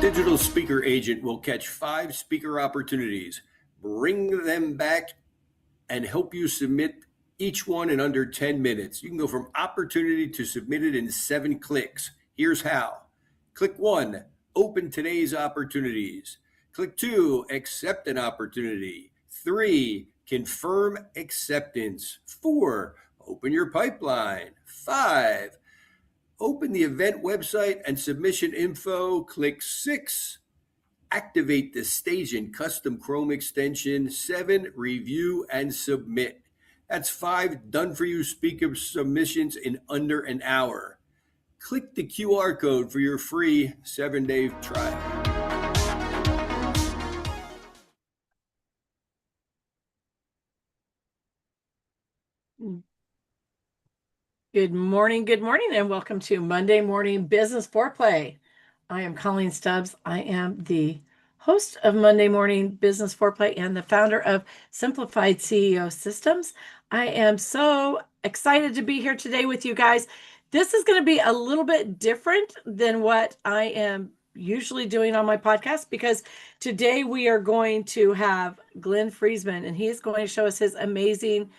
digital speaker agent will catch 5 speaker opportunities, bring them back, and help you submit each one in under 10 minutes. You can go from opportunity to submitted in 7 clicks. Here's how. Click 1, open today's opportunities. Click 2, accept an opportunity. 3, confirm acceptance. 4, open your pipeline. 5, open the event website and submission info. Click 6, activate the stage and custom Chrome extension. 7, review and submit. That's 5 done for you speaker submissions in under an hour. Click the QR code for your free 7-day trial. Good morning, and welcome to Monday Morning Business Foreplay. I am Coleen Stubbs. I am the host of Monday Morning Business Foreplay and the founder of Simplified CEO Systems. I am so excited to be here today with you guys. This is going to be a little bit different than what I am usually doing on my podcast, because today we are going to have Glenn Friesman, and he is going to show us his amazing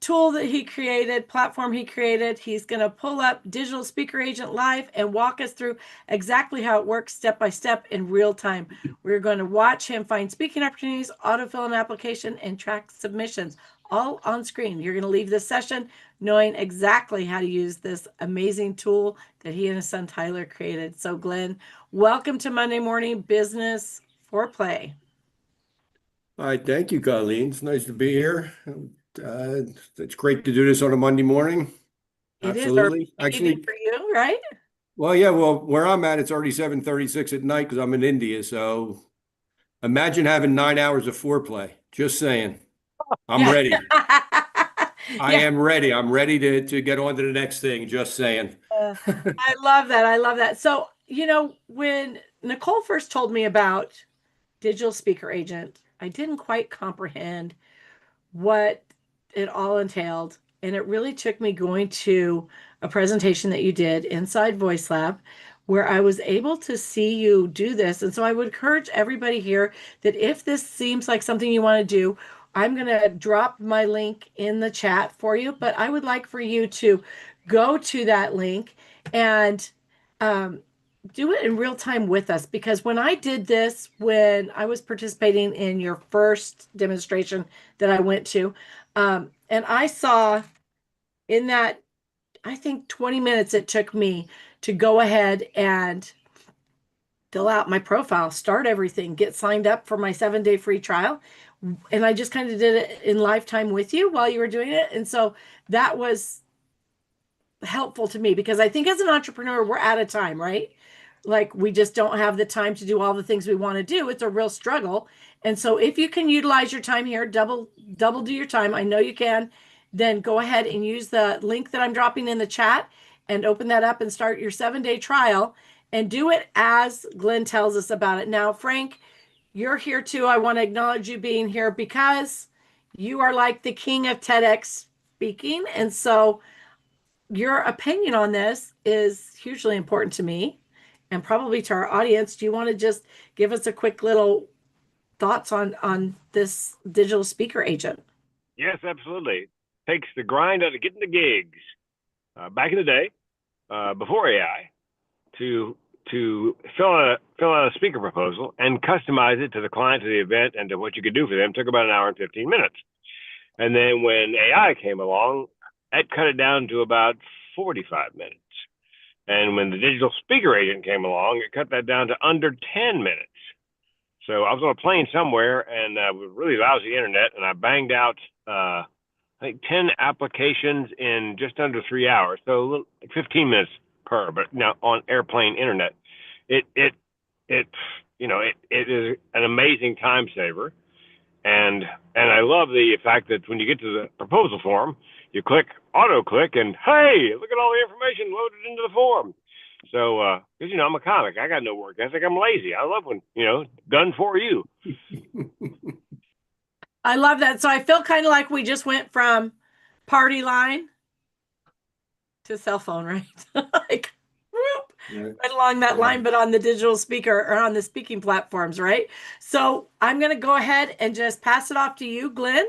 tool that he created, platform he created. He's going to pull up Digital Speaker Agent Live and walk us through exactly how it works step by step in real time. We're going to watch him find speaking opportunities, autofill an application, and track submissions all on screen. You're going to leave this session knowing exactly how to use this amazing tool that he and his son Tyler created. So Glenn, welcome to Monday Morning Business Foreplay. All right, thank you, Colleen. It's nice to be here. It's great to do this on a Monday morning. Absolutely. Actually, for you, right? Well, yeah. Well, where I'm at, it's already 7:36 at night because I'm in India. So imagine having 9 hours of foreplay. Just saying. I'm ready. I am ready. I'm ready to get on to the next thing. Just saying. I love that. I love that. So, when Nicole first told me about Digital Speaker Agent, I didn't quite comprehend what it all entailed. And it really took me going to a presentation that you did inside Voice Lab, where I was able to see you do this. And so I would encourage everybody here that if this seems like something you want to do, I'm going to drop my link in the chat for you, but I would like for you to go to that link and do it in real time with us. Because when I did this, when I was participating in your first demonstration that I went to, and I saw in that, I think 20 minutes it took me to go ahead and fill out my profile, start everything, get signed up for my 7-day free trial. And I just kind of did it in lifetime with you while you were doing it. And so that was helpful to me, because I think as an entrepreneur, we're out of time, right? Like, we just don't have the time to do all the things we want to do. It's a real struggle. And so if you can utilize your time here, double do your time, I know you can, then go ahead and use the link that I'm dropping in the chat and open that up and start your 7-day trial and do it as Glenn tells us about it. Now, Frank, you're here too. I want to acknowledge you being here because you are like the king of TEDx speaking. And so your opinion on this is hugely important to me and probably to our audience. Do you want to just give us a quick little thoughts on this digital speaker agent? Yes, absolutely. Takes the grind out of getting the gigs. Back in the day, before AI, to fill out a speaker proposal and customize it to the client, to the event, and to what you could do for them took about an hour and 15 minutes. And then when AI came along, that cut it down to about 45 minutes. And when the digital speaker agent came along, it cut that down to under 10 minutes. So I was on a plane somewhere and with really lousy internet, and I banged out, I think 10 applications in just under 3 hours. So like 15 minutes per, but now on airplane internet, it is an amazing time saver. And I love the fact that when you get to the proposal form, you click auto click and hey, look at all the information loaded into the form. So, because, I'm a comic, I got no work ethic. I'm lazy. I love when, done for you. I love that. So I feel kind of like we just went from party line to cell phone, right? Like, whoop. Right. right along that line, but on the digital speaker or on the speaking platforms, right? So I'm going to go ahead and just pass it off to you, Glenn.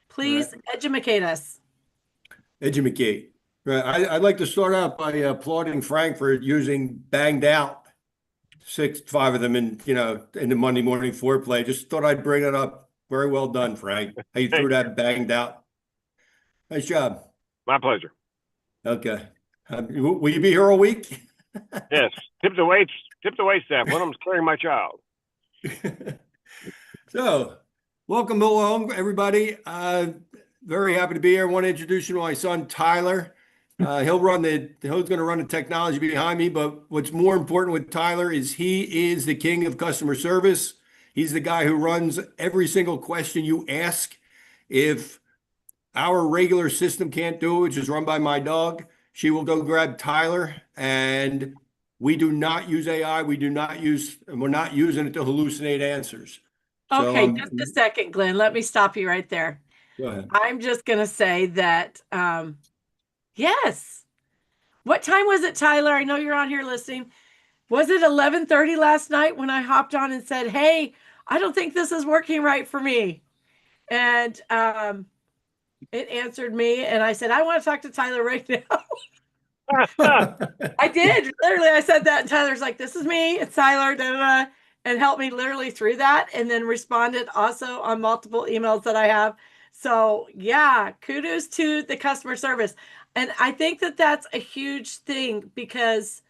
Please educate us. Educate. Right. I'd like to start out by applauding Frank for using banged out five of them in the Monday morning foreplay. Just thought I'd bring it up. Very well done, Frank. How you threw that banged out. Nice job. My pleasure. Okay. Will you be here all week? Yes. Tip the wait staff. One of them's carrying my child. So, welcome along, everybody. Very happy to be here. I want to introduce you to my son, Tyler. He's going to run the technology behind me, but what's more important with Tyler is he is the king of customer service. He's the guy who runs every single question you ask. If our regular system can't do it, which is run by my dog, she will go grab Tyler, and we do not use AI. We're not using it to hallucinate answers. Okay, just a second, Glenn. Let me stop you right there. Go ahead. I'm just going to say that, yes. What time was it, Tyler? I know you're on here listening. Was it 11:30 last night when I hopped on and said, hey, I don't think this is working right for me? And it answered me, and I said, I want to talk to Tyler right now. I did. Literally, I said that, and Tyler's like, this is me. It's Tyler, da, da, da, and helped me literally through that, and then responded also on multiple emails that I have. So, yeah, kudos to the customer service. And I think that that's a huge thing because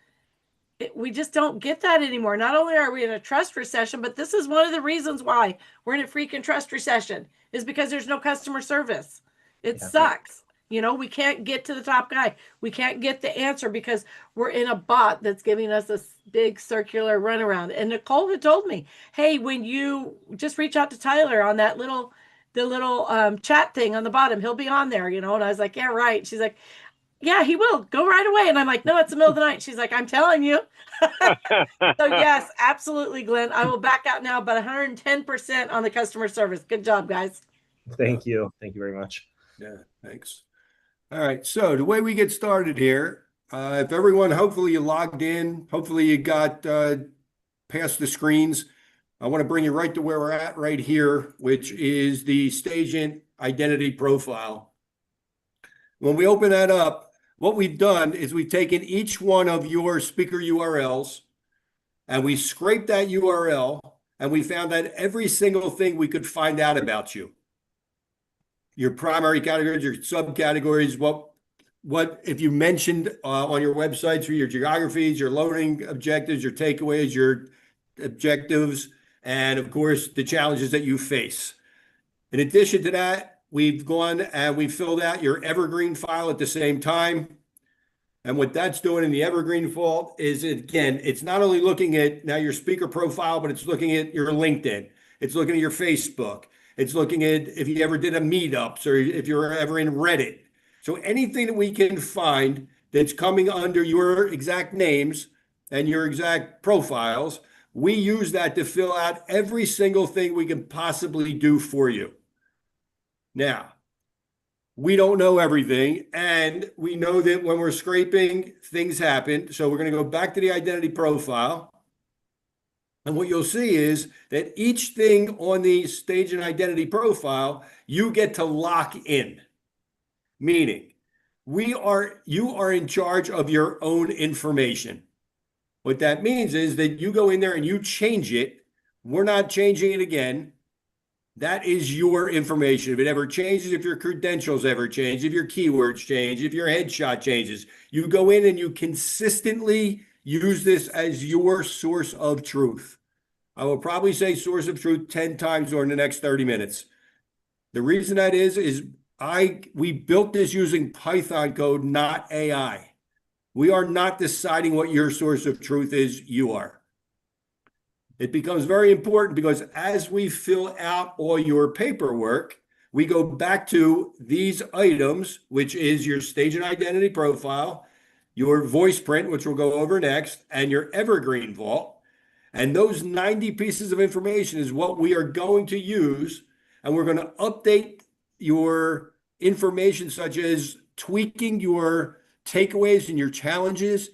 we just don't get that anymore. Not only are we in a trust recession, but this is one of the reasons why we're in a freaking trust recession is because there's no customer service. It sucks. We can't get to the top guy. We can't get the answer because we're in a bot that's giving us a big circular runaround. And Nicole had told me, hey, when you just reach out to Tyler on that little chat thing on the bottom, he'll be on there, and I was like, yeah, right. She's like, yeah, he will go right away. And I'm like, no, it's the middle of the night. She's like, I'm telling you. So yes, absolutely, Glenn. I will back out now, but 110% on the customer service. Good job, guys. Thank you. Thank you very much. Yeah, thanks. All right. So the way we get started here, if everyone, hopefully you logged in, hopefully you got past the screens. I want to bring you right to where we're at right here, which is the Stagent identity profile. When we open that up, what we've done is we've taken each one of your speaker URLs and we scraped that URL and we found out every single thing we could find out about you. Your primary categories, your subcategories, what if you mentioned on your website through your geographies, your loading objectives, your takeaways, your objectives, and of course, the challenges that you face. In addition to that, we've gone and we filled out your evergreen file at the same time. And what that's doing in the evergreen file is, again, it's not only looking at now your speaker profile, but it's looking at your LinkedIn. It's looking at your Facebook. It's looking at if you ever did a meetups or if you're ever in Reddit. So anything that we can find that's coming under your exact names and your exact profiles, we use that to fill out every single thing we can possibly do for you. Now, we don't know everything, and we know that when we're scraping, things happen. So we're going to go back to the identity profile. And what you'll see is that each thing on the Stagent identity profile, you get to lock in. Meaning, you are in charge of your own information. What that means is that you go in there and you change it. We're not changing it again. That is your information. If it ever changes, if your credentials ever change, if your keywords change, if your headshot changes, you go in and you consistently use this as your source of truth. I will probably say source of truth 10 times during the next 30 minutes. The reason that is we built this using Python code, not AI. We are not deciding what your source of truth is. You are. It becomes very important because as we fill out all your paperwork, we go back to these items, which is your Stagent identity profile, your voice print, which we'll go over next, and your evergreen vault. And those 90 pieces of information is what we are going to use. And we're going to update your information, such as tweaking your takeaways and your challenges,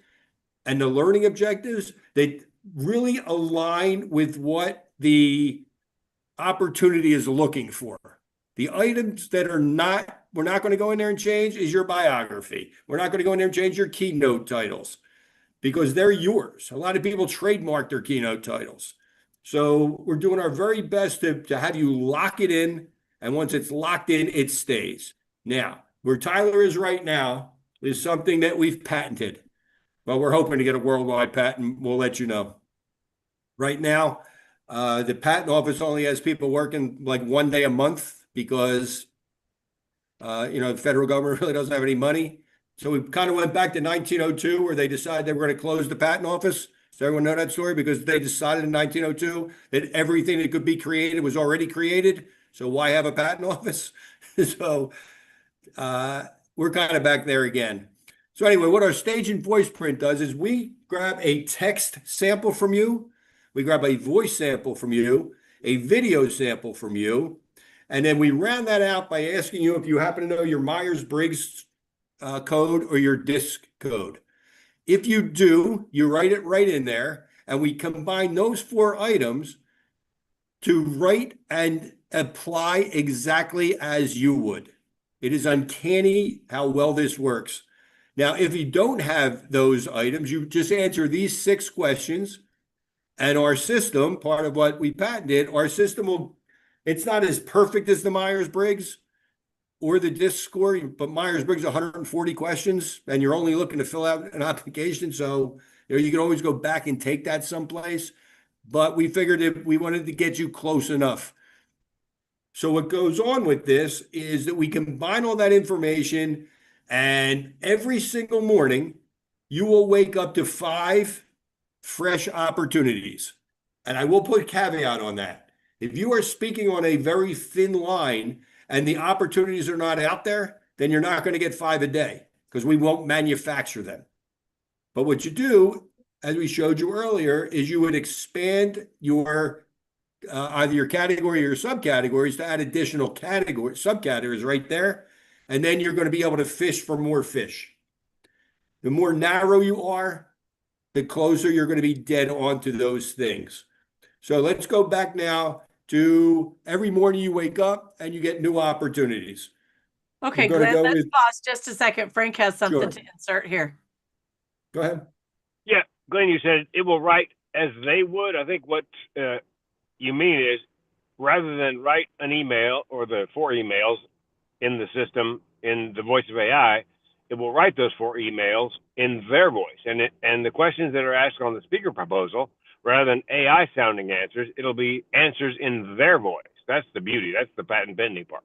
and the learning objectives, they really align with what the opportunity is looking for. The items that are not, we're not going to go in there and change is your biography. We're not going to go in there and change your keynote titles because they're yours. A lot of people trademark their keynote titles. So we're doing our very best to have you lock it in. And once it's locked in, it stays. Now, where Tyler is right now is something that we've patented. Well, we're hoping to get a worldwide patent. We'll let you know. Right now, the patent office only has people working like 1 day a month because, the federal government really doesn't have any money. So we kind of went back to 1902 where they decided they were going to close the patent office. Does everyone know that story? Because they decided in 1902 that everything that could be created was already created. So why have a patent office? So we're kind of back there again. So anyway, what our stage and voice print does is we grab a text sample from you. We grab a voice sample from you, a video sample from you, and then we round that out by asking you if you happen to know your Myers-Briggs code or your DISC code. If you do, you write it right in there, and we combine those 4 items to write and apply exactly as you would. It is uncanny how well this works. Now, if you don't have those items, you just answer these 6 questions, and our system, part of what we patented, our system will, it's not as perfect as the Myers-Briggs or the DISC score, but Myers-Briggs 140 questions, and you're only looking to fill out an application. So you can always go back and take that someplace. But we figured if we wanted to get you close enough. So what goes on with this is that we combine all that information, and every single morning, you will wake up to 5 fresh opportunities. And I will put a caveat on that. If you are speaking on a very thin line and the opportunities are not out there, then you're not going to get 5 a day because we won't manufacture them. But what you do, as we showed you earlier, is you would expand your either your category or your subcategories to add additional subcategories right there. And then you're going to be able to fish for more fish. The more narrow you are, the closer you're going to be dead on to those things. So let's go back now to every morning you wake up and you get new opportunities. Okay, Glenn, let's pause just a second. Frank has something to insert here. Go ahead. Yeah, Glenn, you said it will write as they would. I think what you mean is rather than write an email or the 4 emails in the system in the voice of AI, it will write those 4 emails in their voice. And the questions that are asked on the speaker proposal, rather than AI sounding answers, it'll be answers in their voice. That's the beauty. That's the patent pending part.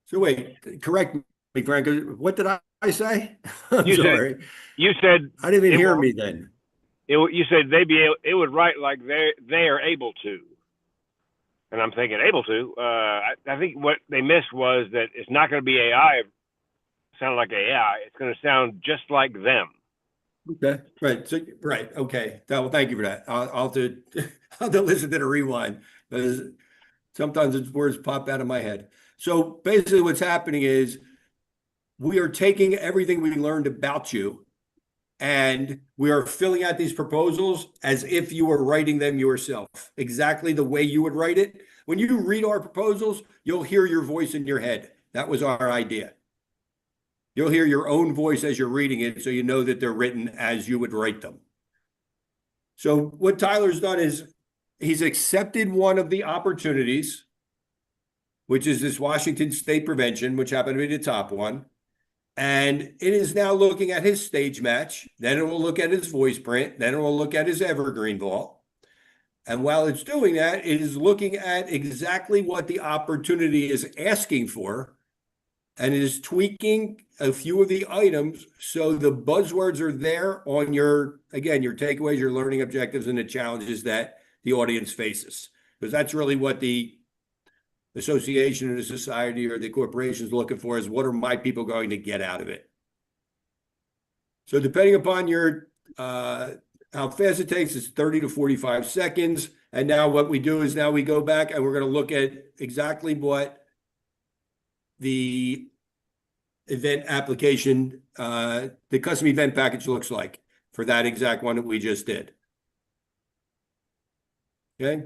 So wait, correct me, Frank. What did I say? I'm sorry. You said I didn't even hear me then. You said it would write like they are able to. And I'm thinking able to. I think what they missed was that it's not going to be AI sound like AI. It's going to sound just like them. Okay, right. So right. Okay. Well, thank you for that. I'll have to listen to the rewind because sometimes its words pop out of my head. So basically, what's happening is we are taking everything we learned about you, and we are filling out these proposals as if you were writing them yourself, exactly the way you would write it. When you read our proposals, you'll hear your voice in your head. That was our idea. You'll hear your own voice as you're reading it, so you know that they're written as you would write them. So what Tyler's done is he's accepted one of the opportunities, which is this Washington State Prevention, which happened to be the top one. And it is now looking at his stage match. Then it will look at his voice print. Then it will look at his evergreen vault. And while it's doing that, it is looking at exactly what the opportunity is asking for. And it is tweaking a few of the items so the buzzwords are there on your takeaways, your learning objectives, and the challenges that the audience faces. Because that's really what the association or the society or the corporation is looking for, is what are my people going to get out of it? So depending upon your how fast it takes, it's 30 to 45 seconds. And now what we do is now we go back and we're going to look at exactly what the event application, the custom event package looks like for that exact one that we just did. Okay.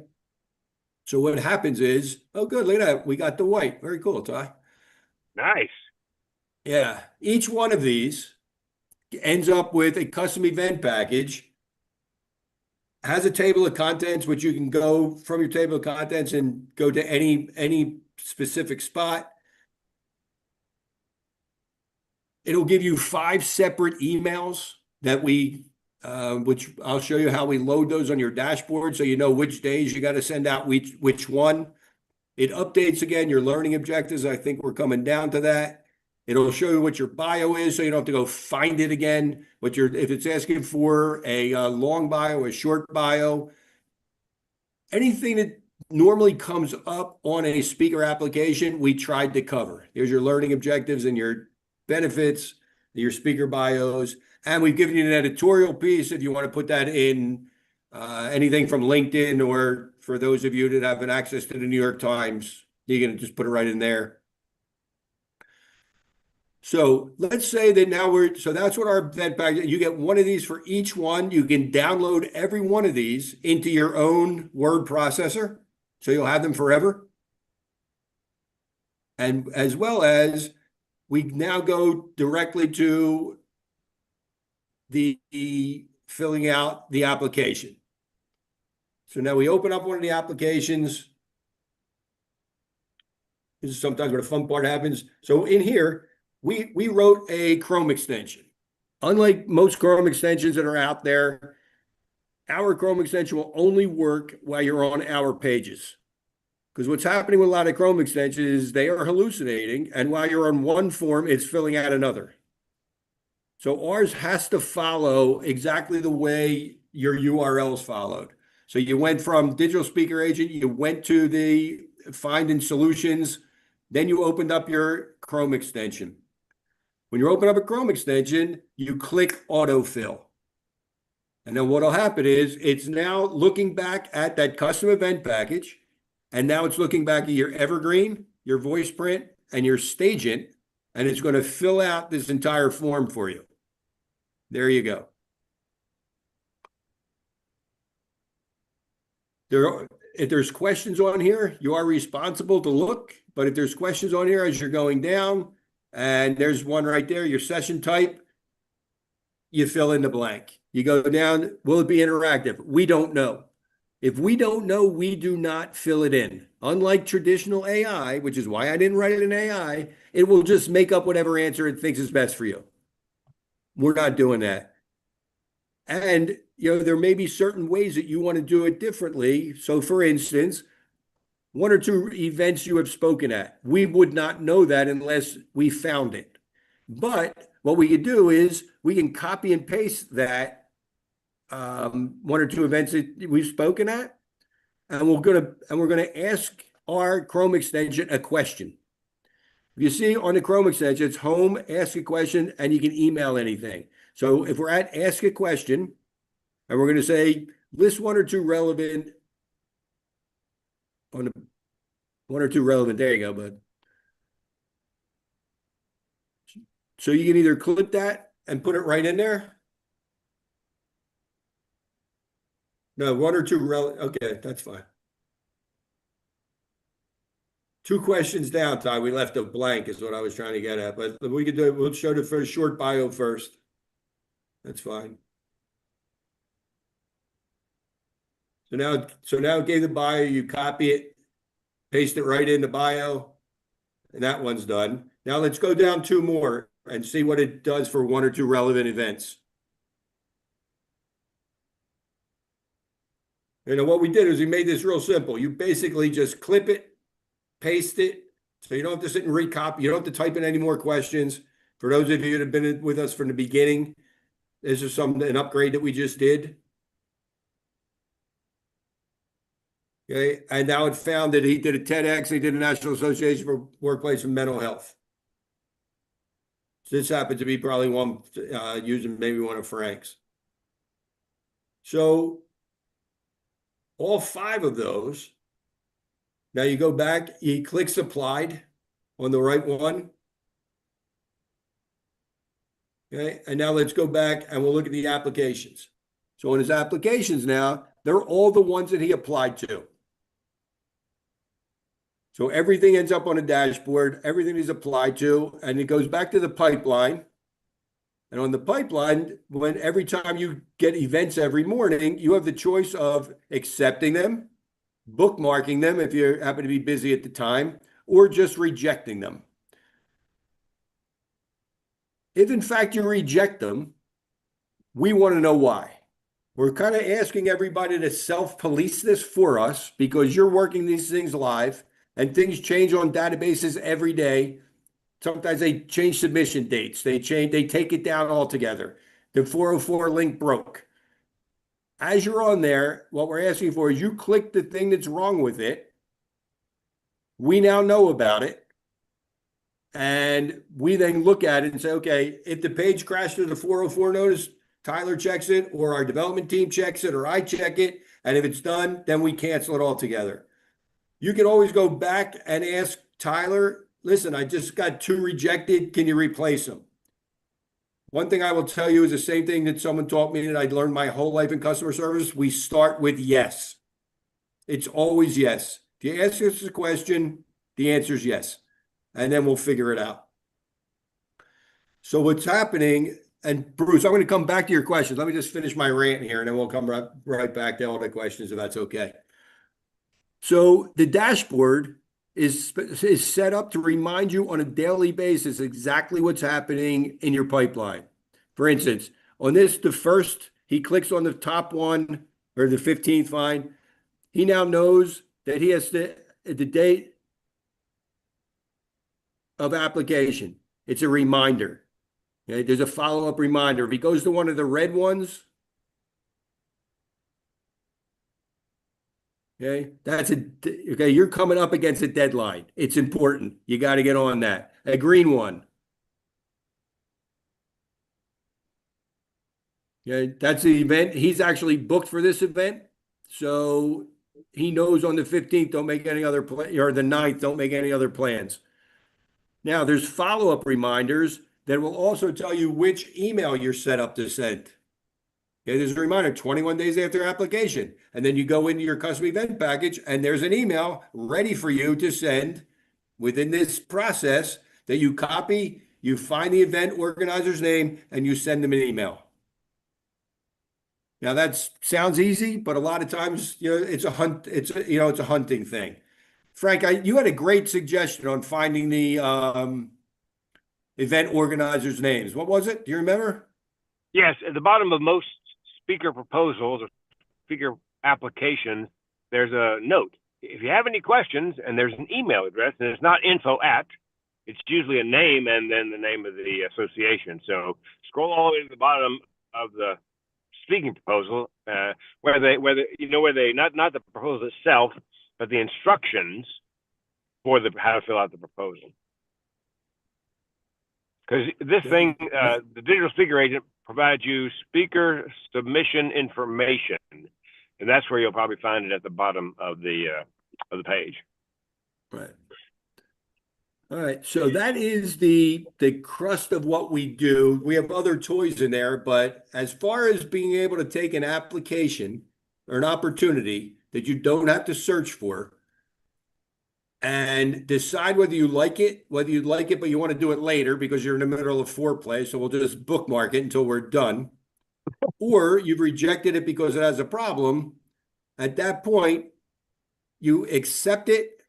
So what happens is, oh, good, look at that. We got the white. Very cool, Ty. Nice. Yeah. Each one of these ends up with a custom event package, has a table of contents, which you can go from your table of contents and go to any specific spot. It'll give you 5 separate emails that which I'll show you how we load those on your dashboard so you know which days you got to send out which one. It updates again your learning objectives. I think we're coming down to that. It'll show you what your bio is so you don't have to go find it again. If it's asking for a long bio, a short bio, anything that normally comes up on a speaker application, we tried to cover. There's your learning objectives and your benefits, your speaker bios, and we've given you an editorial piece if you want to put that in anything from LinkedIn, or for those of you that have access to the New York Times, you can just put it right in there. So let's say that now so that's what our event package, you get one of these for each one. You can download every one of these into your own word processor, so you'll have them forever. And as well as we now go directly to the filling out the application. So now we open up one of the applications. This is sometimes where the fun part happens. So in here, we wrote a Chrome extension. Unlike most Chrome extensions that are out there, our Chrome extension will only work while you're on our pages. Because what's happening with a lot of Chrome extensions is they are hallucinating, and while you're on one form, it's filling out another. So ours has to follow exactly the way your URLs followed. So you went from Digital Speaker Agent, you went to the Finding Solutions, then you opened up your Chrome extension. When you open up a Chrome extension, you click Autofill. And then what'll happen is it's now looking back at that custom event package, and now it's looking back at your Evergreen, your voice print, and your Stagent, and it's going to fill out this entire form for you. There you go. If there's questions on here, you are responsible to look, but if there's questions on here as you're going down, and there's one right there, your session type, you fill in the blank. You go down, will it be interactive? We don't know. If we don't know, we do not fill it in. Unlike traditional AI, which is why I didn't write it in AI, it will just make up whatever answer it thinks is best for you. We're not doing that. And, there may be certain ways that you want to do it differently. So for instance, 1 or 2 events you have spoken at, we would not know that unless we found it. But what we could do is we can copy and paste that 1 or 2 events that we've spoken at, and we're gonna ask our Chrome extension a question. You see on the Chrome extension, it's home, ask a question, and you can email anything. So if we're at ask a question, and we're going to say list 1 or 2 relevant on the 1 or 2 relevant. There you go, bud. So you can either click that and put it right in there. No, 1 or 2 relevant. Okay, that's fine. 2 questions down, Ty. We left a blank is what I was trying to get at, but we could do it. We'll show the first short bio first. That's fine. So now it gave the bio, you copy it, paste it right in the bio, and that one's done. Now let's go down 2 more and see what it does for 1 or 2 relevant events. What we did is we made this real simple. You basically just clip it, paste it, so you don't have to sit and recopy. You don't have to type in any more questions. For those of you that have been with us from the beginning, this is an upgrade that we just did. Okay, and now it found that he did a TEDx, he did a National Association for Workplace and Mental Health. So this happened to be probably one using maybe one of Frank's. So all 5 of those. Now you go back, he clicks applied on the right one. Okay, and now let's go back and we'll look at the applications. So in his applications now, they're all the ones that he applied to. So everything ends up on a dashboard, everything is applied to, and it goes back to the pipeline. And on the pipeline, when every time you get events every morning, you have the choice of accepting them, bookmarking them if you happen to be busy at the time, or just rejecting them. If in fact you reject them, we want to know why. We're kind of asking everybody to self-police this for us because you're working these things live and things change on databases every day. Sometimes they change submission dates. They take it down altogether. The 404 link broke. As you're on there, what we're asking for is you click the thing that's wrong with it. We now know about it. And we then look at it and say, okay, if the page crashed to the 404 notice, Tyler checks it, or our development team checks it, or I check it. And if it's done, then we cancel it altogether. You can always go back and ask Tyler, listen, I just got 2 rejected. Can you replace them? One thing I will tell you is the same thing that someone taught me that I'd learned my whole life in customer service. We start with yes. It's always yes. If you ask us a question, the answer is yes. And then we'll figure it out. So what's happening, and Bruce, I'm going to come back to your questions. Let me just finish my rant here, and then we'll come right back to all the questions, if that's okay. So the dashboard is set up to remind you on a daily basis exactly what's happening in your pipeline. For instance, on this, the first, he clicks on the top one, or the 15th line. He now knows that he has the date of application. It's a reminder. Okay, there's a follow-up reminder. If he goes to one of the red ones, okay, okay, you're coming up against a deadline. It's important. You got to get on that. A green one. Okay, that's the event. He's actually booked for this event. So he knows on the 15th, don't make any other plan, or the 9th, don't make any other plans. Now, there's follow-up reminders that will also tell you which email you're set up to send. Okay, there's a reminder 21 days after application. And then you go into your custom event package, and there's an email ready for you to send within this process that you copy, you find the event organizer's name, and you send them an email. Now, that sounds easy, but a lot of times, it's a hunting thing. Frank, you had a great suggestion on finding the event organizers' names. What was it? Do you remember? Yes, at the bottom of most speaker proposals or speaker applications, there's a note. If you have any questions, and there's an email address, and it's not info at, it's usually a name and then the name of the association. So scroll all the way to the bottom of the speaking proposal, where they not the proposal itself, but the instructions for how to fill out the proposal. Because this thing, the digital speaker agent provides you speaker submission information, and that's where you'll probably find it at the bottom of the page. Right. All right. So that is the crust of what we do. We have other toys in there, but as far as being able to take an application or an opportunity that you don't have to search for and decide whether you like it, but you want to do it later because you're in the middle of Foreplay, so we'll just bookmark it until we're done. Or you've rejected it because it has a problem. At that point, you accept it.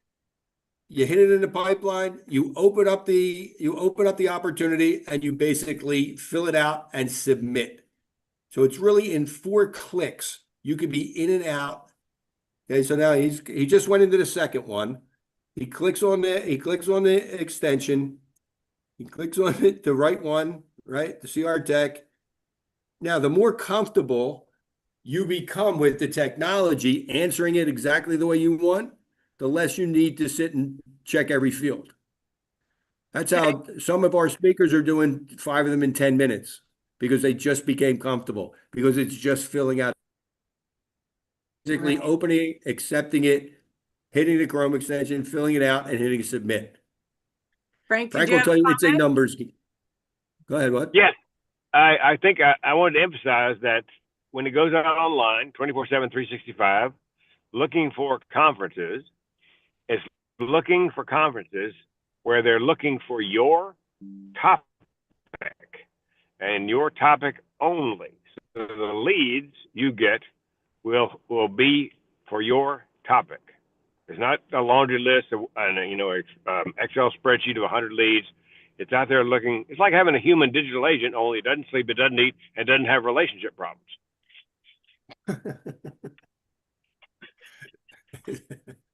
You hit it in the pipeline, you open up the opportunity, and you basically fill it out and submit. So it's really in 4 clicks. You could be in and out. Okay, so now he just went into the second one. He clicks on the extension. He clicks on it, the right one, right? The CR Tech. Now, the more comfortable you become with the technology, answering it exactly the way you want, the less you need to sit and check every field. That's how some of our speakers are doing 5 of them in 10 minutes because they just became comfortable, because it's just filling out, basically opening, accepting it, hitting the Chrome extension, filling it out, and hitting submit. Frank Frank will tell you it's a numbers game. Go ahead, what? Yes. I think I wanted to emphasize that when it goes out online, 24/7, 365, looking for conferences, it's looking for conferences where they're looking for your topic and your topic only. So the leads you get will be for your topic. It's not a laundry list of Excel spreadsheet of 100 leads. It's out there looking. It's like having a human digital agent, only it doesn't sleep, it doesn't eat, and doesn't have relationship problems.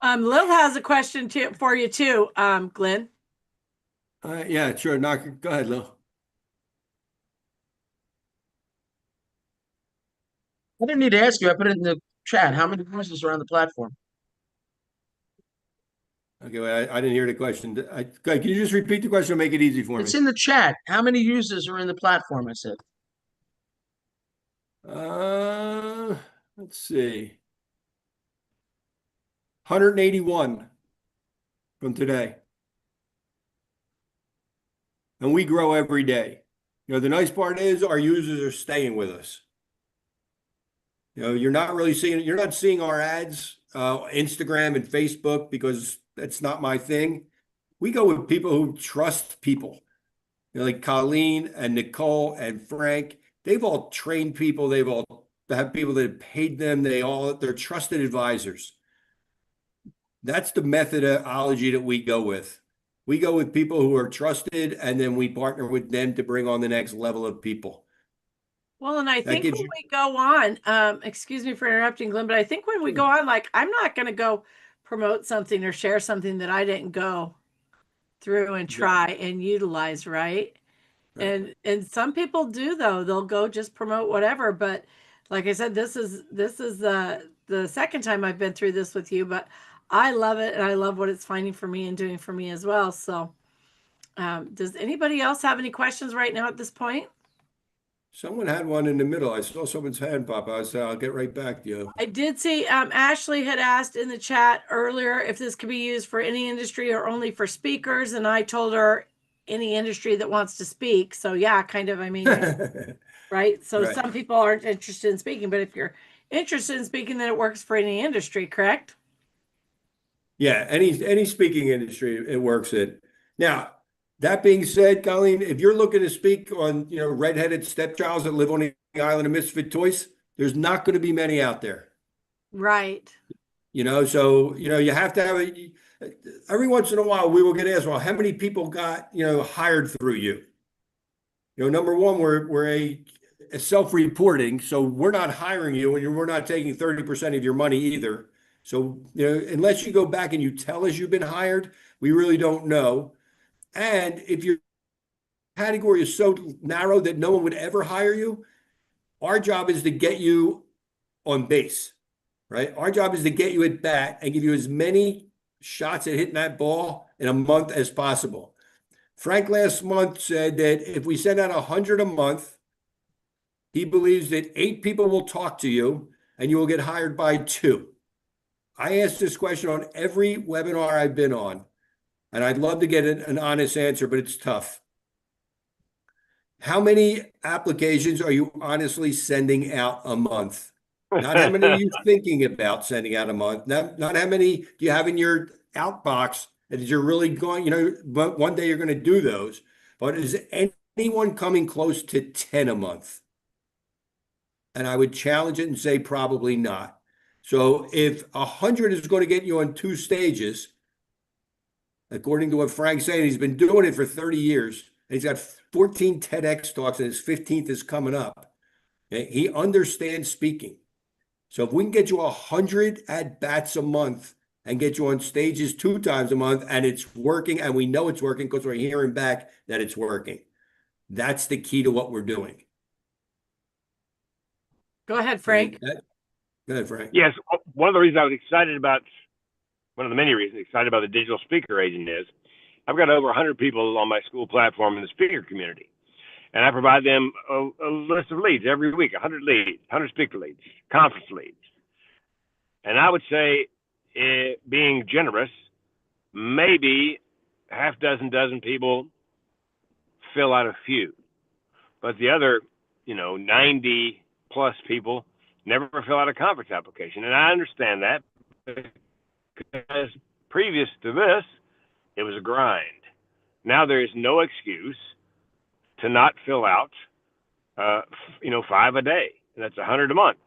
Lil has a question for you too, Glenn. Yeah, sure. Go ahead, Lil. I didn't need to ask you. I put it in the chat. How many users are on the platform? Okay, well, I didn't hear the question. Can you just repeat the question and make it easy for me? It's in the chat. How many users are in the platform? I said. Let's see. 181 from today. And we grow every day. You know, the nice part is our users are staying with us. You know, you're not seeing our ads, Instagram and Facebook, because that's not my thing. We go with people who trust people. You know, like Coleen and Nicole and Frank. They've all trained people. They've all have people that have paid them. They're trusted advisors. That's the methodology that we go with. We go with people who are trusted, and then we partner with them to bring on the next level of people. Well, and I think when we go on, excuse me for interrupting, Glenn, but I think when we go on, like, I'm not going to go promote something or share something that I didn't go through and try and utilize, right? And some people do, though. They'll go just promote whatever. But like I said, this is the second time I've been through this with you, but I love it, and I love what it's finding for me and doing for me as well. So does anybody else have any questions right now at this point? Someone had one in the middle. I saw someone's hand pop out. So I'll get right back to you. I did see Ashley had asked in the chat earlier if this could be used for any industry or only for speakers. And I told her any industry that wants to speak. So yeah, kind of, I mean, right? So some people aren't interested in speaking, but if you're interested in speaking, then it works for any industry, correct? Yeah, any speaking industry, it works in. Now, that being said, Colleen, if you're looking to speak on, you know, redheaded stepchilds that live on the island of misfit toys, there's not going to be many out there. Right. You know, so, you know, you have to have every once in a while we will get asked, well, how many people got, you know, hired through you? You know, number one, we're a self-reporting, so we're not hiring you, and we're not taking 30% of your money either. So, you know, unless you go back and you tell us you've been hired, we really don't know. And if your category is so narrow that no one would ever hire you, our job is to get you on base, right? Our job is to get you at bat and give you as many shots at hitting that ball in a month as possible. Frank last month said that if we send out 100 a month, he believes that 8 people will talk to you and you will get hired by 2. I asked this question on every webinar I've been on, and I'd love to get an honest answer, but it's tough. How many applications are you honestly sending out a month? Not how many are you thinking about sending out a month. Not how many do you have in your outbox that you're really going, you know, but one day you're going to do those. But is anyone coming close to 10 a month? And I would challenge it and say probably not. So if 100 is going to get you on 2 stages, according to what Frank's saying, he's been doing it for 30 years. And he's got 14 TEDx talks, and his 15th is coming up. Okay? He understands speaking. So if we can get you 100 at bats a month and get you on stages 2 times a month, and it's working, and we know it's working because we're hearing back that it's working, that's the key to what we're doing. Go ahead, Frank. Go ahead, Frank. Yes, one of the reasons I was excited about, one of the many reasons excited about the digital speaker agent is I've got over 100 people on my school platform in the speaker community. And I provide them a list of leads every week, 100 leads, 100 speaker leads, conference leads. And I would say, being generous, maybe half dozen people fill out a few. But the other 90 plus people never fill out a conference application. And I understand that because previous to this, it was a grind. Now there is no excuse to not fill out, 5 a day. And that's 100 a month.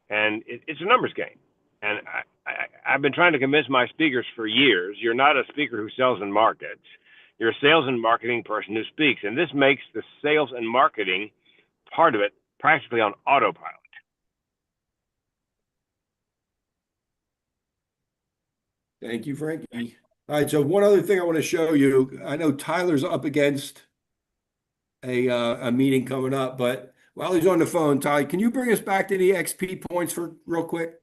And it's a numbers game. And I've been trying to convince my speakers for years, you're not a speaker who sells and markets. You're a sales and marketing person who speaks. And this makes the sales and marketing part of it practically on autopilot. Thank you, Frankie. All right, so one other thing I want to show you. I know Tyler's up against a meeting coming up, but while he's on the phone, Ty, can you bring us back to the XP points for real quick?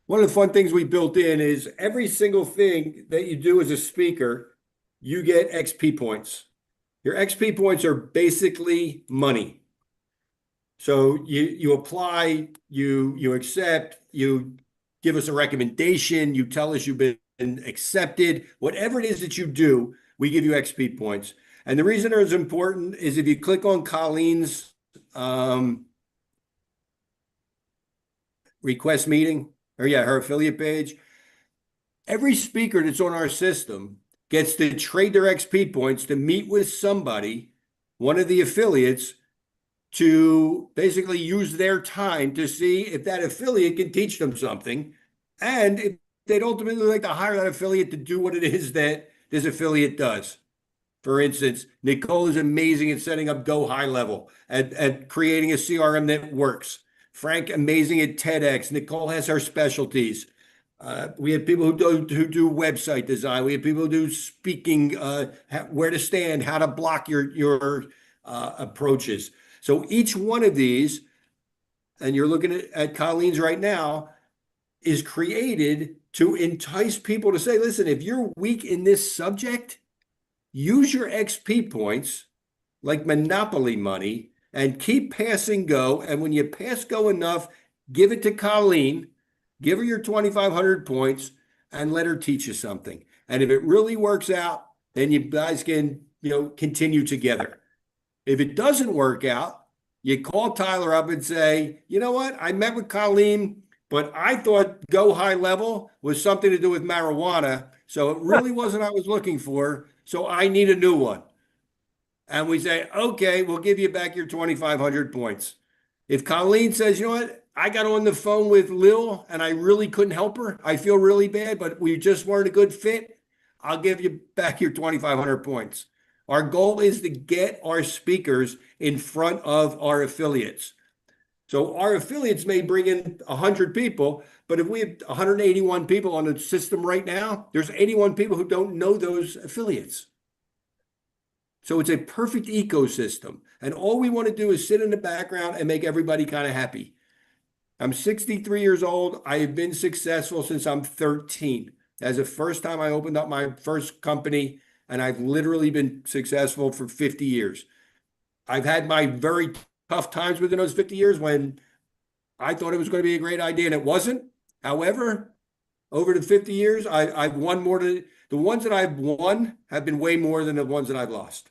One of the fun things we built in is every single thing that you do as a speaker, you get XP points. Your XP points are basically money. So you apply, you accept, you give us a recommendation, you tell us you've been accepted. Whatever it is that you do, we give you XP points. And the reason it's important is if you click on Coleen's request meeting, her affiliate page, every speaker that's on our system gets to trade their XP points to meet with somebody, one of the affiliates, to basically use their time to see if that affiliate can teach them something. And if they'd ultimately like to hire that affiliate to do what it is that this affiliate does. For instance, Nicole is amazing at setting up Go High Level, at creating a CRM that works. Frank, amazing at TEDx. Nicole has her specialties. We have people who do website design. We have people who do speaking, where to stand, how to block your approaches. So each one of these, and you're looking at Coleen's right now, is created to entice people to say, listen, if you're weak in this subject, use your XP points like Monopoly money and keep passing Go. And when you pass Go enough, give it to Coleen, give her your 2,500 points and let her teach you something. And if it really works out, then you guys can, continue together. If it doesn't work out, you call Tyler up and say, you know what? I met with Coleen, but I thought Go High Level was something to do with marijuana. So it really wasn't what I was looking for. So I need a new one. And we say, okay, we'll give you back your 2,500 points. If Coleen says, you know what? I got on the phone with Lil and I really couldn't help her. I feel really bad, but we just weren't a good fit. I'll give you back your 2,500 points. Our goal is to get our speakers in front of our affiliates. So our affiliates may bring in 100 people, but if we have 181 people on the system right now, there's 81 people who don't know those affiliates. So it's a perfect ecosystem. And all we want to do is sit in the background and make everybody kind of happy. I'm 63 years old. I have been successful since I'm 13. That's the first time I opened up my first company, and I've literally been successful for 50 years. I've had my very tough times within those 50 years when I thought it was going to be a great idea and it wasn't. However, over the 50 years, I've won more than the ones that I've won have been way more than the ones that I've lost.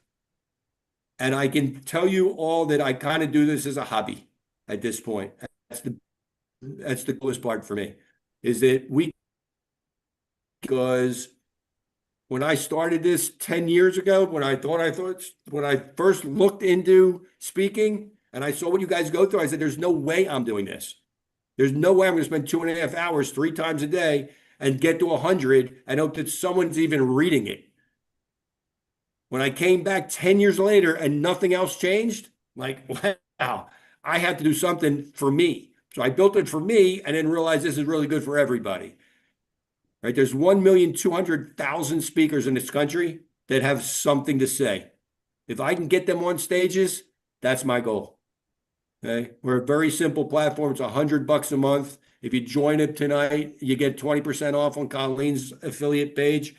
And I can tell you all that I kind of do this as a hobby at this point. That's the coolest part for me, is that because when I started this 10 years ago, when I first looked into speaking and I saw what you guys go through, I said, there's no way I'm doing this. There's no way I'm going to spend 2.5 hours 3 times a day and get to 100 and hope that someone's even reading it. When I came back 10 years later and nothing else changed, like, wow, I had to do something for me. So I built it for me and then realized this is really good for everybody. Right? There's 1,200,000 speakers in this country that have something to say. If I can get them on stages, that's my goal. Okay? We're a very simple platform. It's $100 a month. If you join it tonight, you get 20% off on Coleen's affiliate page.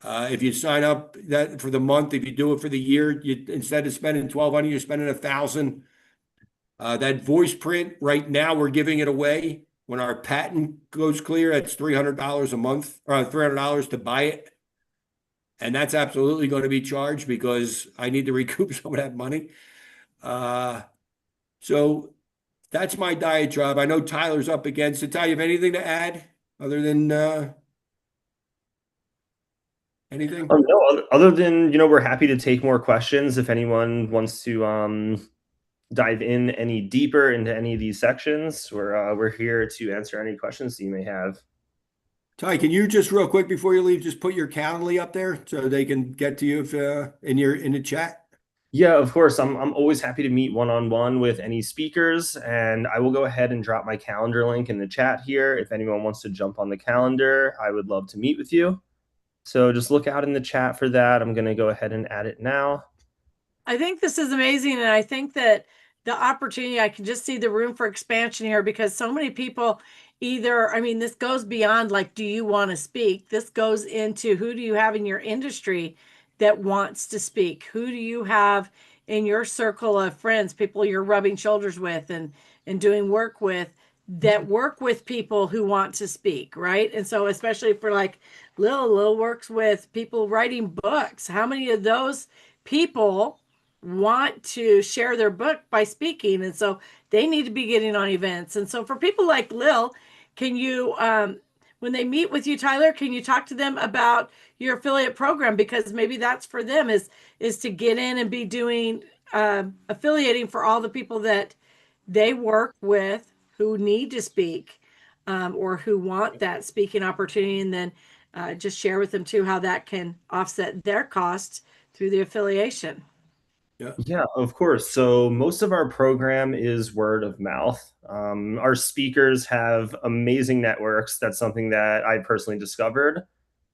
If you sign up that for the month, if you do it for the year, you instead of spending $1,200, you're spending $1,000. That voice print right now, we're giving it away. When our patent goes clear, it's $300 a month, or $300 to buy it. And that's absolutely going to be charged because I need to recoup some of that money. So that's my diatribe. I know Tyler's up against it. Tyler, you have anything to add other than anything? No, other than, we're happy to take more questions if anyone wants to dive in any deeper into any of these sections. We're here to answer any questions that you may have. Ty, can you just real quick before you leave, just put your Calendly up there so they can get to you if, in the chat? Yeah, of course. I'm always happy to meet one-on-one with any speakers, and I will go ahead and drop my calendar link in the chat here. If anyone wants to jump on the calendar, I would love to meet with you. So just look out in the chat for that. I'm going to go ahead and add it now. I think this is amazing. And I think that the opportunity, I can just see the room for expansion here because so many people this goes beyond like, do you want to speak? This goes into who do you have in your industry that wants to speak? Who do you have in your circle of friends, people you're rubbing shoulders with and doing work with that work with people who want to speak, right? And so especially for like Lil works with people writing books. How many of those people want to share their book by speaking? And so they need to be getting on events. And so for people like Lil, can you when they meet with you, Tyler, can you talk to them about your affiliate program? Because maybe that's for them is to get in and be doing affiliating for all the people that they work with who need to speak or who want that speaking opportunity, and then just share with them too how that can offset their costs through the affiliation. Yeah, of course. So most of our program is word of mouth. Our speakers have amazing networks. That's something that I personally discovered.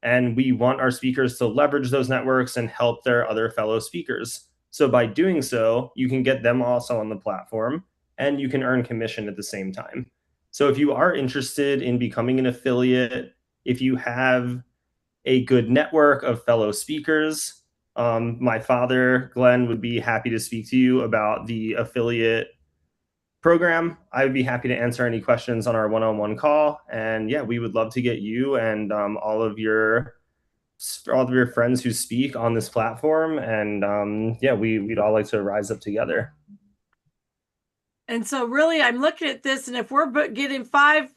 And we want our speakers to leverage those networks and help their other fellow speakers. So by doing so, you can get them also on the platform and you can earn commission at the same time. So if you are interested in becoming an affiliate, if you have a good network of fellow speakers, my father, Glenn, would be happy to speak to you about the affiliate program. I would be happy to answer any questions on our one-on-one call. And yeah, we would love to get you and all of your friends who speak on this platform. And yeah, we'd all like to rise up together. And so really, I'm looking at this, and if we're getting five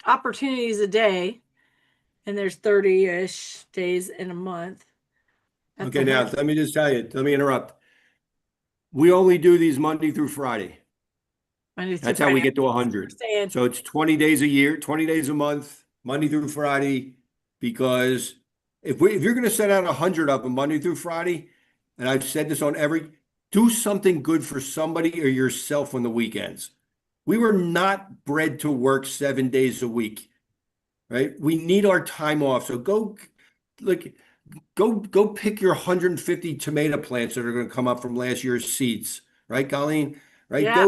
opportunities a day, and there's 30-ish days in a month. Okay, now let me just tell you, let me interrupt. We only do these Monday through Friday. That's how we get to 100. So it's 20 days a year, 20 days a month, Monday through Friday, because if you're going to send out 100 of them Monday through Friday, and I've said this on do something good for somebody or yourself on the weekends. We were not bred to work 7 days a week, right? We need our time off. So go pick your 150 tomato plants that are going to come up from last year's seeds, right, Coleen? Right? Yeah.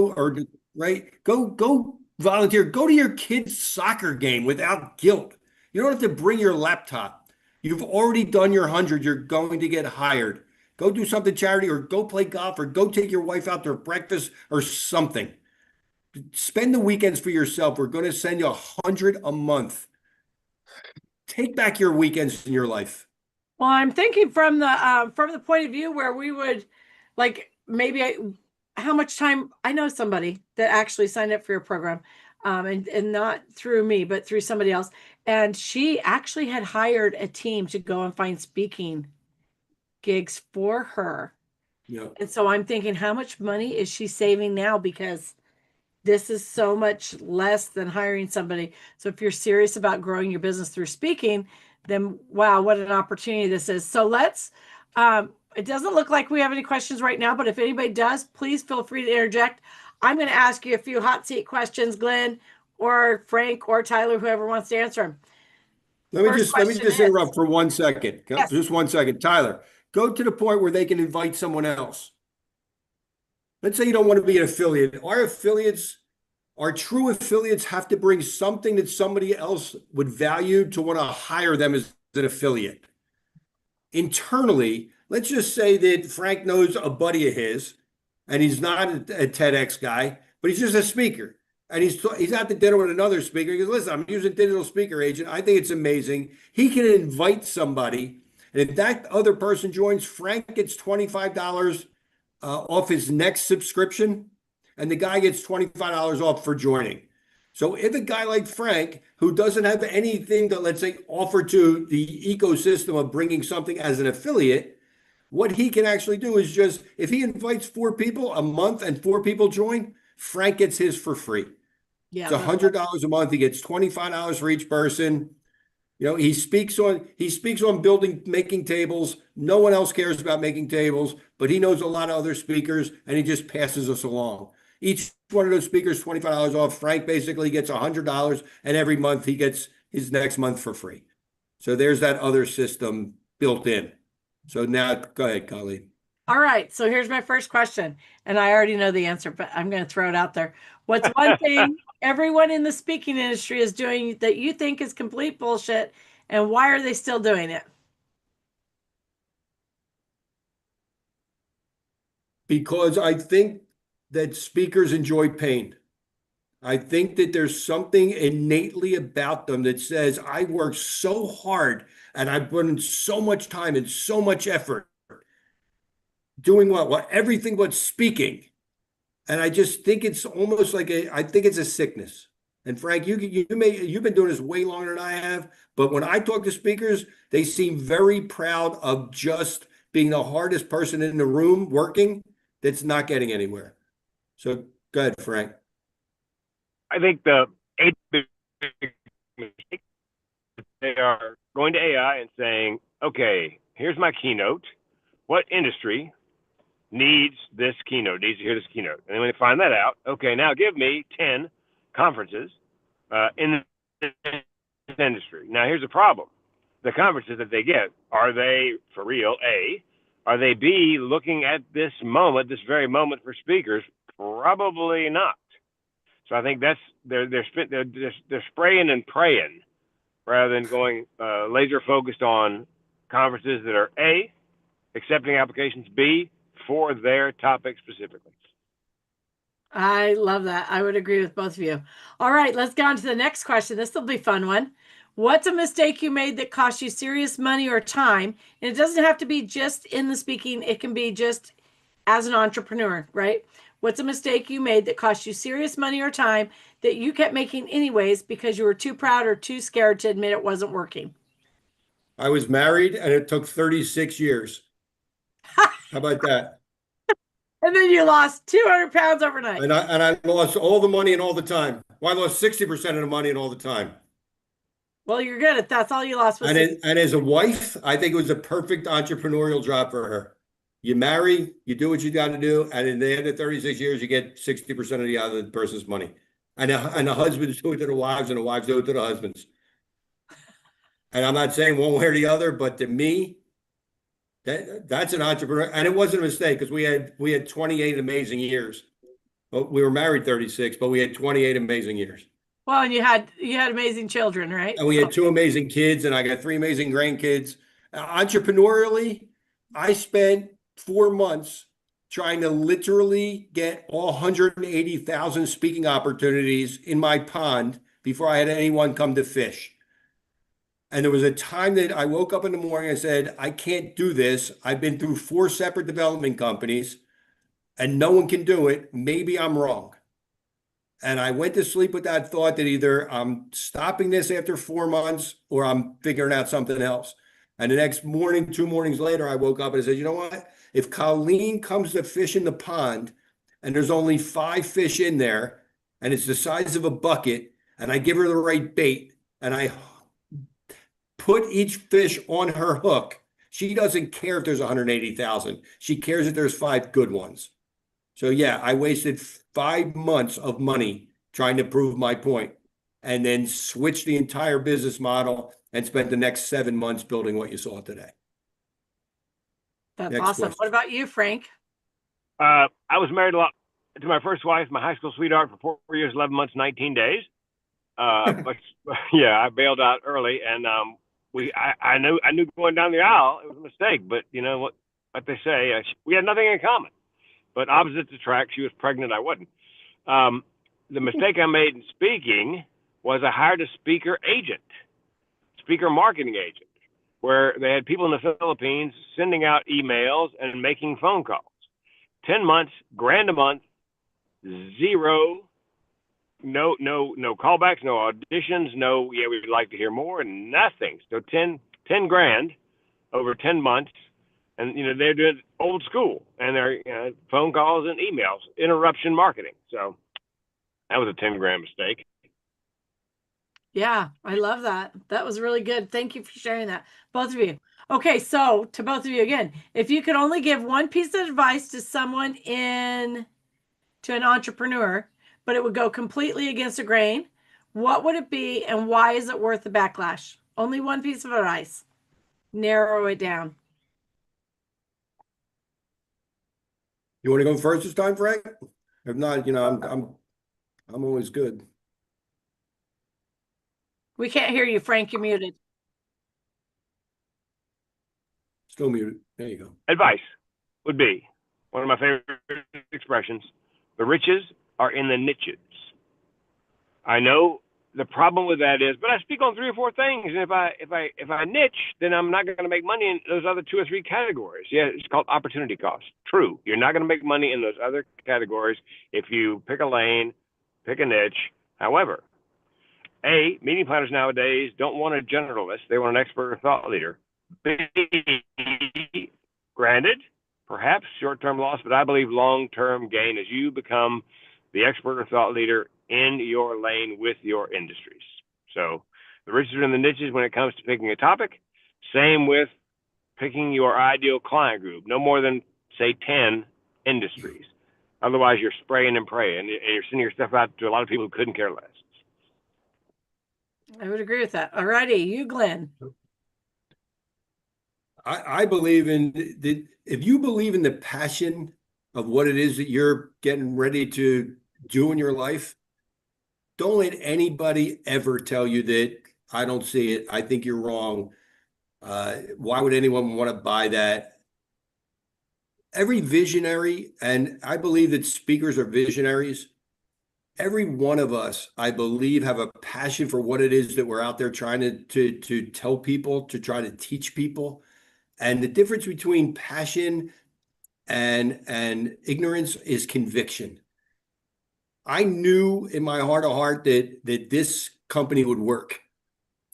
Go volunteer. Go to your kid's soccer game without guilt. You don't have to bring your laptop. You've already done your 100. You're going to get hired. Go do something charity, or go play golf, or go take your wife out to breakfast or something. Spend the weekends for yourself. We're going to send you 100 a month. Take back your weekends in your life. Well, I'm thinking from the point of view where we would like how much time. I know somebody that actually signed up for your program, and not through me, but through somebody else. And she actually had hired a team to go and find speaking gigs for her. Yeah. And so I'm thinking, how much money is she saving now? Because this is so much less than hiring somebody. So if you're serious about growing your business through speaking, then wow, what an opportunity this is. So let's, it doesn't look like we have any questions right now, but if anybody does, please feel free to interject. I'm going to ask you a few hot seat questions, Glenn or Frank or Tyler, whoever wants to answer them. Let me just interrupt for 1 second. Yes. Just 1 second. Tyler, go to the point where they can invite someone else. Let's say you don't want to be an affiliate. Our true affiliates have to bring something that somebody else would value to want to hire them as an affiliate. Internally, let's just say that Frank knows a buddy of his, and he's not a TEDx guy, but he's just a speaker. And he's at the dinner with another speaker. He goes, listen, I'm using Digital Speaker Agent. I think it's amazing. He can invite somebody. And if that other person joins, Frank gets $25 off his next subscription, and the guy gets $25 off for joining. So if a guy like Frank, who doesn't have anything to, let's say, offer to the ecosystem of bringing something as an affiliate, what he can actually do is just, if he invites 4 people a month and 4 people join, Frank gets his for free. Yeah, It's $100 a month. He gets $25 for each person. You know, he speaks on building, making tables. No one else cares about making tables, but he knows a lot of other speakers, and he just passes us along. Each one of those speakers, $25 off. Frank basically gets $100, and every month he gets his next month for free. So there's that other system built in. So now, go ahead, Coleen. All right. So here's my first question, and I already know the answer, but I'm going to throw it out there. What's one thing everyone in the speaking industry is doing that you think is complete bullshit, and why are they still doing it? Because I think that speakers enjoy pain. I think that there's something innately about them that says, I work so hard and I put in so much time and so much effort doing what? Everything but speaking. And I just think it's almost like I think it's a sickness. And Frank, you've been doing this way longer than I have, but when I talk to speakers, they seem very proud of just being the hardest person in the room working that's not getting anywhere. So go ahead, Frank. I think the eight big mistake, they are going to AI and saying, okay, here's my keynote. What industry needs this keynote, needs to hear this keynote? And then when they find that out, okay, now give me 10 conferences in this industry. Now, here's the problem. The conferences that they get, are they for real, A? Are they, B, looking at this moment, this very moment for speakers? Probably not. So I think that's they're spraying and praying rather than going laser focused on conferences that are A, accepting applications, B, for their topic specifically. I love that. I would agree with both of you. All right, let's go on to the next question. This will be a fun one. What's a mistake you made that cost you serious money or time? And it doesn't have to be just in the speaking. It can be just as an entrepreneur, right? What's a mistake you made that cost you serious money or time that you kept making anyways because you were too proud or too scared to admit it wasn't working? I was married and it took 36 years. How about that? And then you lost 200 pounds overnight. And I lost all the money and all the time. Well, I lost 60% of the money and all the time. Well, you're good at that's all you lost was. And as a wife, I think it was a perfect entrepreneurial job for her. You marry, you do what you got to do, and in the end of 36 years, you get 60% of the other person's money. And the husbands do it to the wives, and the wives do it to the husbands. And I'm not saying one way or the other, but to me, that's an entrepreneur. And it wasn't a mistake because we had 28 amazing years. But we were married 36, but we had 28 amazing years. Well, and you had amazing children, right? And we had 2 amazing kids, and I got 3 amazing grandkids. Entrepreneurially, I spent 4 months trying to literally get all 180,000 speaking opportunities in my pond before I had anyone come to fish. And there was a time that I woke up in the morning and said, I can't do this. I've been through 4 separate development companies and no one can do it. Maybe I'm wrong. And I went to sleep with that thought that either I'm stopping this after 4 months or I'm figuring out something else. And the next morning, 2 mornings later, I woke up and I said, you know what? If Coleen comes to fish in the pond and there's only 5 fish in there and it's the size of a bucket and I give her the right bait and I put each fish on her hook, she doesn't care if there's 180,000. She cares if there's 5 good ones. So yeah, I wasted 5 months of money trying to prove my point and then switched the entire business model and spent the next 7 months building what you saw today. That's Next awesome. question. What about you, Frank? I was married to my first wife, my high school sweetheart, for 4 years, 11 months, 19 days. But yeah, I bailed out early, and I knew going down the aisle it was a mistake. But you know what they say, we had nothing in common. But opposites attract. She was pregnant, I wasn't. The mistake I made in speaking was I hired a speaker marketing agent, where they had people in the Philippines sending out emails and making phone calls. 10 months, grand a month, zero, no callbacks, no auditions, no, yeah, we'd like to hear more, and nothing. So 10 grand over 10 months. And, they're doing old school, and they're phone calls and emails, interruption marketing. So that was a 10 grand mistake. Yeah, I love that. That was really good. Thank you for sharing that, both of you. Okay, so to both of you again, if you could only give one piece of advice to someone to an entrepreneur, but it would go completely against the grain, what would it be and why is it worth the backlash? Only one piece of advice. Narrow it down. You want to go first this time, Frank? If not, I'm always good. We can't hear you, Frank. You're muted. Still muted. There you go. Advice would be one of my favorite expressions: the riches are in the niches. I know the problem with that is, but I speak on 3 or 4 things, and if I niche, then I'm not going to make money in those other 2 or 3 categories. Yeah, it's called opportunity cost. True, you're not going to make money in those other categories if you pick a lane, pick a niche. However, meeting planners nowadays don't want a generalist; they want an expert or thought leader. B, granted, perhaps short-term loss, but I believe long-term gain as you become the expert or thought leader in your lane with your industries. So the riches are in the niches when it comes to picking a topic. Same with picking your ideal client group. No more than, say, 10 industries. Otherwise, you're spraying and praying, and you're sending your stuff out to a lot of people who couldn't care less. I would agree with that. All righty, you, Glenn. I believe if you believe in the passion of what it is that you're getting ready to do in your life, don't let anybody ever tell you that I don't see it. I think you're wrong. Why would anyone want to buy that? Every visionary, and I believe that speakers are visionaries. Every one of us, I believe, have a passion for what it is that we're out there trying to tell people, to try to teach people. And the difference between passion and ignorance is conviction. I knew in my heart of heart that this company would work.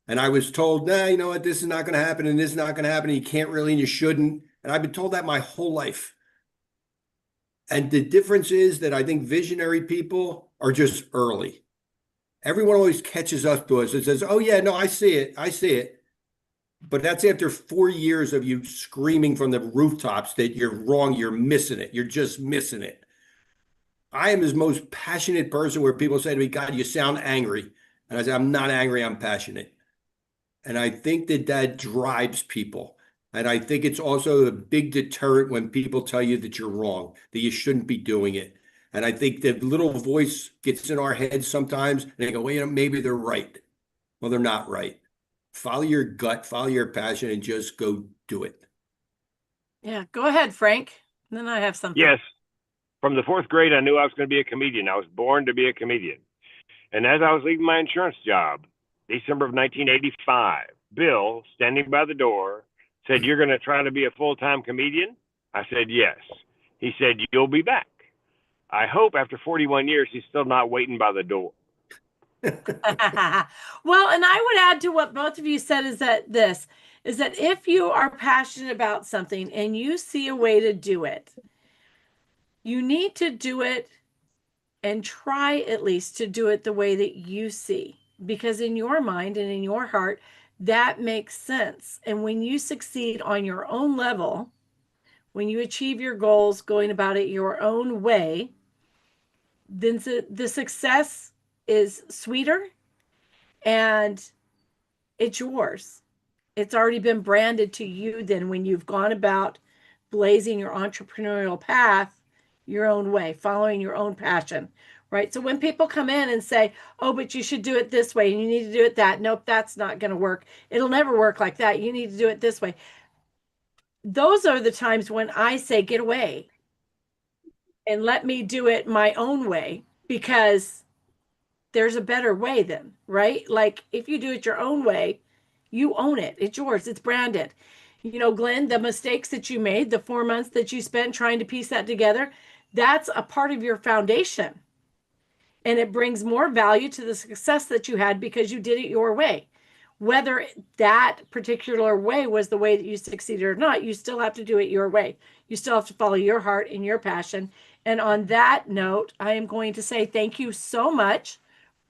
And I was told, nah, you know what, this is not going to happen, and this is not going to happen, and you can't really, and you shouldn't. And I've been told that my whole life. And the difference is that I think visionary people are just early. Everyone always catches up to us and says, oh yeah, no, I see it. I see it. But that's after 4 years of you screaming from the rooftops that you're wrong, you're missing it. You're just missing it. I am the most passionate person where people say to me, God, you sound angry. And I say, I'm not angry, I'm passionate. And I think that drives people. And I think it's also a big deterrent when people tell you that you're wrong, that you shouldn't be doing it. And I think the little voice gets in our heads sometimes and they go, well, maybe they're right. Well, they're not right. Follow your gut, follow your passion, and just go do it. Yeah, go ahead, Frank. And then I have something. Yes. From the 4th grade, I knew I was going to be a comedian. I was born to be a comedian. And as I was leaving my insurance job, December of 1985, Bill, standing by the door, said, you're going to try to be a full-time comedian? I said, yes. He said, you'll be back. I hope after 41 years, he's still not waiting by the door. Well, and I would add to what both of you said is that if you are passionate about something and you see a way to do it, you need to do it and try at least to do it the way that you see, because in your mind and in your heart, that makes sense. And when you succeed on your own level, when you achieve your goals, going about it your own way, then the success is sweeter and it's yours. It's already been branded to you then when you've gone about blazing your entrepreneurial path your own way, following your own passion, right? So when people come in and say, oh, but you should do it this way and you need to do it that, nope, that's not going to work. It'll never work like that. You need to do it this way. Those are the times when I say, get away and let me do it my own way, because there's a better way then, right? Like if you do it your own way, you own it. It's yours. It's branded. You know, Glenn, the mistakes that you made, the 4 months that you spent trying to piece that together, that's a part of your foundation. And it brings more value to the success that you had because you did it your way. Whether that particular way was the way that you succeeded or not, you still have to do it your way. You still have to follow your heart and your passion. And on that note, I am going to say thank you so much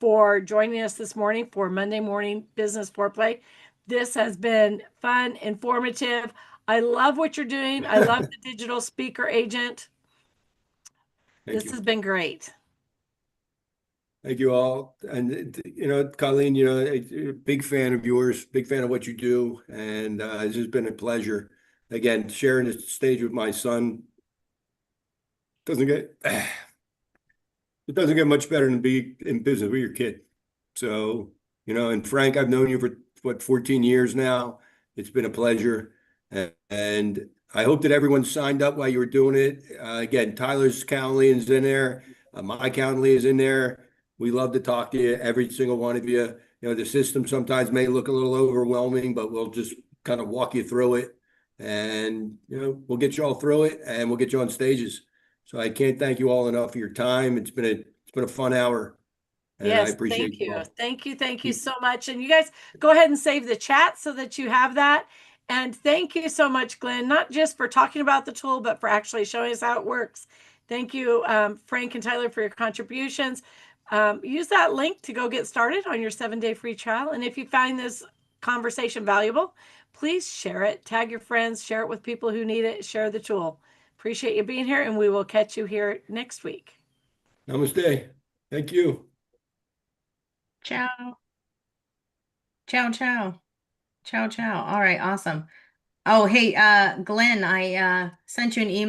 for joining us this morning for Monday Morning Business Foreplay. This has been fun, informative. I love what you're doing. I love the digital speaker agent. Thank This you. has been great. Thank you all. And, Coleen, a big fan of yours, big fan of what you do. And this has been a pleasure. Again, sharing the stage with my son doesn't get, it doesn't get much better than be in business with your kid. So, and Frank, I've known you for 14 years now. It's been a pleasure. And I hope that everyone signed up while you were doing it. Again, Tyler's Calendly is in there. My Calendly is in there. We love to talk to you, every single one of you. The system sometimes may look a little overwhelming, but we'll just kind of walk you through it. And, we'll get you all through it and we'll get you on stages. So I can't thank you all enough for your time. It's been a fun hour. And I Yes, appreciate thank you. all. Thank you so much. And you guys go ahead and save the chat so that you have that. And thank you so much, Glenn, not just for talking about the tool, but for actually showing us how it works. Thank you, Frank and Tyler, for your contributions. Use that link to go get started on your 7-day free trial. And if you find this conversation valuable, please share it, tag your friends, share it with people who need it, share the tool. Appreciate you being here, and we will catch you here next week. Namaste. Thank you. Ciao. Ciao, ciao. Ciao, ciao. All right, awesome. Oh, hey, Glenn, I sent you an email.